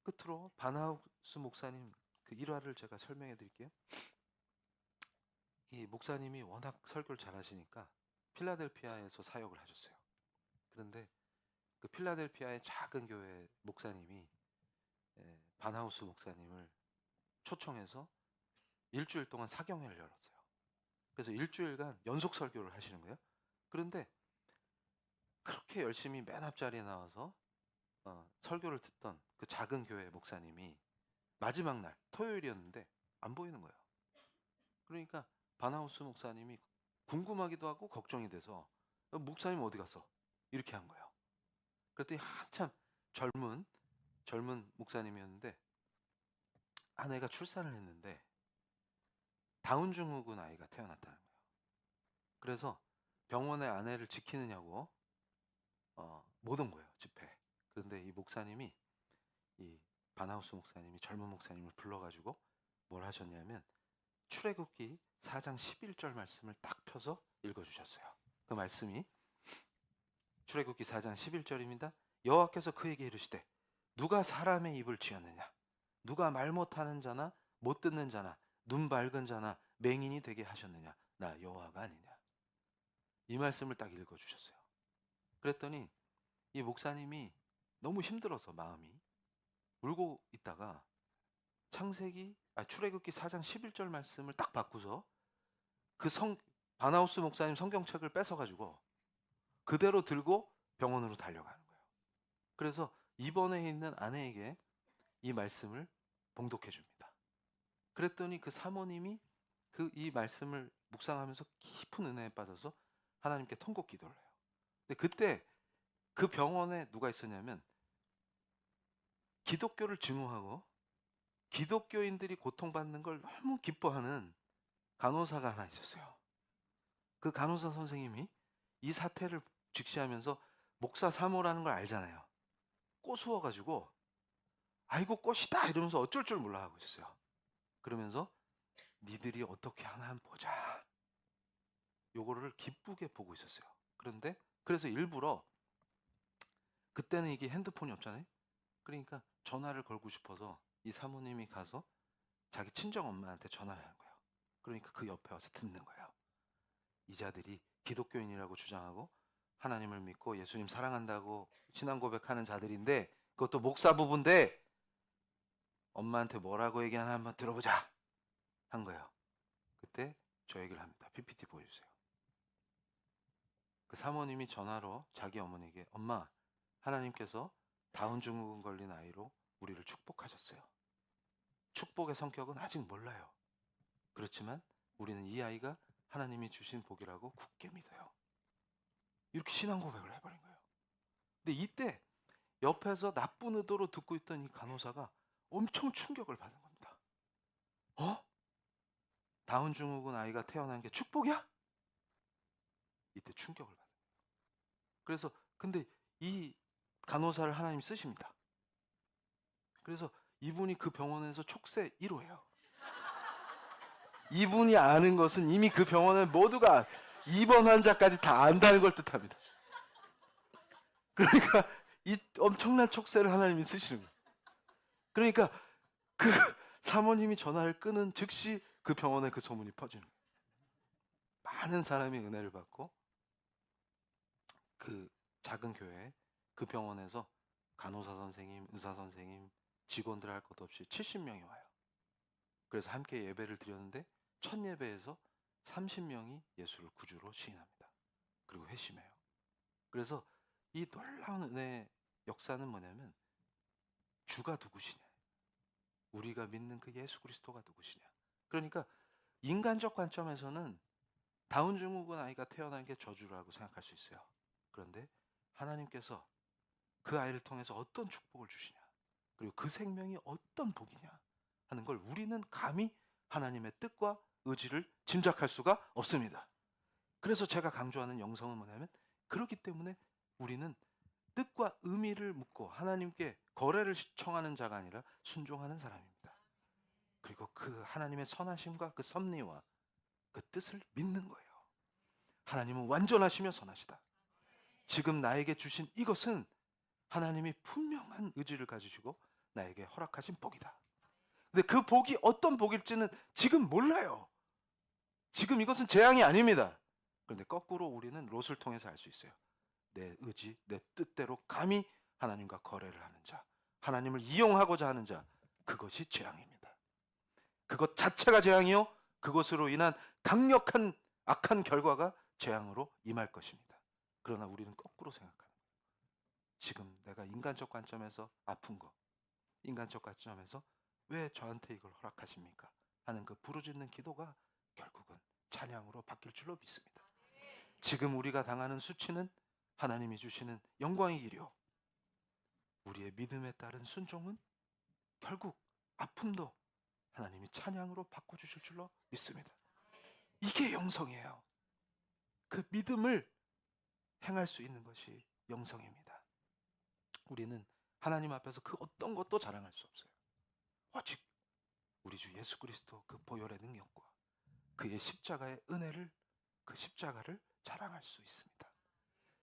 끝으로 바나우스 목사님 그 일화를 제가 설명해 드릴게요. 이 목사님이 워낙 설교를 잘하시니까 필라델피아에서 사역을 하셨어요. 그런데 그 필라델피아의 작은 교회 목사님이 바나우스 목사님을 초청해서 일주일 동안 사경회를 열었어요. 그래서 일주일간 연속 설교를 하시는 거예요. 그런데 그렇게 열심히 맨 앞자리에 나와서 설교를 듣던 그 작은 교회 목사님이 마지막 날 토요일이었는데 안 보이는 거예요. 그러니까 바나우스 목사님이 궁금하기도 하고 걱정이 돼서 목사님 어디 갔어? 이렇게 한 거예요. 그랬더니 한참 젊은 목사님이었는데 아내가 출산을 했는데 다운 증후군 아이가 태어났다는 거예요. 그래서 병원에 아내를 지키느냐고 못 온 거예요, 집회. 그런데 이 목사님이 이 바나우스 목사님이 젊은 목사님을 불러가지고 뭘 하셨냐면 출애굽기 4장 11절 말씀을 딱 펴서 읽어주셨어요. 그 말씀이 출애굽기 4장 11절입니다. 여호와께서 그에게 이르시되 누가 사람의 입을 쥐었느냐? 누가 말 못하는 자나 못 듣는 자나 눈 밝은 자나 맹인이 되게 하셨느냐? 나 여호와가 아니냐? 이 말씀을 딱 읽어주셨어요. 그랬더니 이 목사님이 너무 힘들어서 마음이 울고 있다가 출애굽기 4장 11절 말씀을 딱 바꾸서 그 바나우스 목사님 성경책을 뺏어가지고 그대로 들고 병원으로 달려가는 거예요. 그래서 입원해 있는 아내에게 이 말씀을 봉독해 줍니다. 그랬더니 그 사모님이 이 말씀을 묵상하면서 깊은 은혜에 빠져서 하나님께 통곡 기도를 해요. 근데 그때 그 병원에 누가 있었냐면 기독교를 증오하고 기독교인들이 고통받는 걸 너무 기뻐하는 간호사가 하나 있었어요. 그 간호사 선생님이 이 사태를 직시하면서 목사 사모라는 걸 알잖아요. 꼬수어가지고 아이고 꽃이다 이러면서 어쩔 줄 몰라 하고 있었어요. 그러면서 니들이 어떻게 하나 한번 보자. 요거를 기쁘게 보고 있었어요. 그래서 일부러 그때는 이게 핸드폰이 없잖아요. 그러니까 전화를 걸고 싶어서 이 사모님이 가서 자기 친정 엄마한테 전화를 하는 거예요. 그러니까 그 옆에 와서 듣는 거예요. 이 자들이 기독교인이라고 주장하고 하나님을 믿고 예수님 사랑한다고 신앙 고백하는 자들인데 그것도 목사 부부인데 엄마한테 뭐라고 얘기하나 한번 들어보자 한 거예요. 그때 저 얘기를 합니다. PPT 보여주세요. 그 사모님이 전화로 자기 어머니에게 엄마 하나님께서 다운 증후군 걸린 아이로 우리를 축복하셨어요. 축복의 성격은 아직 몰라요. 그렇지만 우리는 이 아이가 하나님이 주신 복이라고 굳게 믿어요. 이렇게 신앙 고백을 해버린 거예요. 근데 이때 옆에서 나쁜 의도로 듣고 있던 이 간호사가 엄청 충격을 받은 겁니다. 다운 증후군 아이가 태어난 게 축복이야? 이때 충격을 받은 거예요. 그래서 근데 이 간호사를 하나님 쓰십니다. 그래서 이분이 그 병원에서 촉새 1호예요. 이분이 아는 것은 이미 그 병원에 모두가 입원 환자까지 다 안다는 걸 뜻합니다. 그러니까 이 엄청난 촉새를 하나님이 쓰시는 거예요. 그러니까 그 사모님이 전화를 끊은 즉시 그 병원에 그 소문이 퍼지는 거예요. 많은 사람이 은혜를 받고 그 작은 교회 그 병원에서 간호사 선생님, 의사 선생님, 직원들 할 것 없이 70명이 와요. 그래서 함께 예배를 드렸는데 첫 예배에서 30명이 예수를 구주로 시인합니다. 그리고 회심해요. 그래서 이 놀라운 은혜의 역사는 뭐냐면 주가 누구시냐, 우리가 믿는 그 예수 그리스도가 누구시냐. 그러니까 인간적 관점에서는 다운 증후군 아이가 태어난 게 저주라고 생각할 수 있어요. 그런데 하나님께서 그 아이를 통해서 어떤 축복을 주시냐, 그리고 그 생명이 어떤 복이냐 하는 걸 우리는 감히 하나님의 뜻과 의지를 짐작할 수가 없습니다. 그래서 제가 강조하는 영성은 뭐냐면 그렇기 때문에 우리는 뜻과 의미를 묻고 하나님께 거래를 청하는 자가 아니라 순종하는 사람입니다. 그리고 그 하나님의 선하심과 그 섭리와 그 뜻을 믿는 거예요. 하나님은 완전하시며 선하시다. 지금 나에게 주신 이것은 하나님이 분명한 의지를 가지시고 나에게 허락하신 복이다. 근데 그 복이 어떤 복일지는 지금 몰라요. 지금 이것은 재앙이 아닙니다. 그런데 거꾸로 우리는 롯을 통해서 알 수 있어요. 내 의지, 내 뜻대로 감히 하나님과 거래를 하는 자, 하나님을 이용하고자 하는 자, 그것이 재앙입니다. 그것 자체가 재앙이요, 그것으로 인한 강력한 악한 결과가 재앙으로 임할 것입니다. 그러나 우리는 거꾸로 생각하는 거예요. 지금 내가 인간적 관점에서 아픈 거, 인간적 관점에서 왜 저한테 이걸 허락하십니까? 하는 그 부르짖는 기도가 결국은 찬양으로 바뀔 줄로 믿습니다. 지금 우리가 당하는 수치는 하나님이 주시는 영광의 길이요, 우리의 믿음에 따른 순종은 결국 아픔도 하나님이 찬양으로 바꿔주실 줄로 믿습니다. 이게 영성이에요. 그 믿음을 행할 수 있는 것이 영성입니다. 우리는 하나님 앞에서 그 어떤 것도 자랑할 수 없어요. 오직 우리 주 예수 그리스도 그 보혈의 능력과 그의 십자가의 은혜를, 그 십자가를 자랑할 수 있습니다.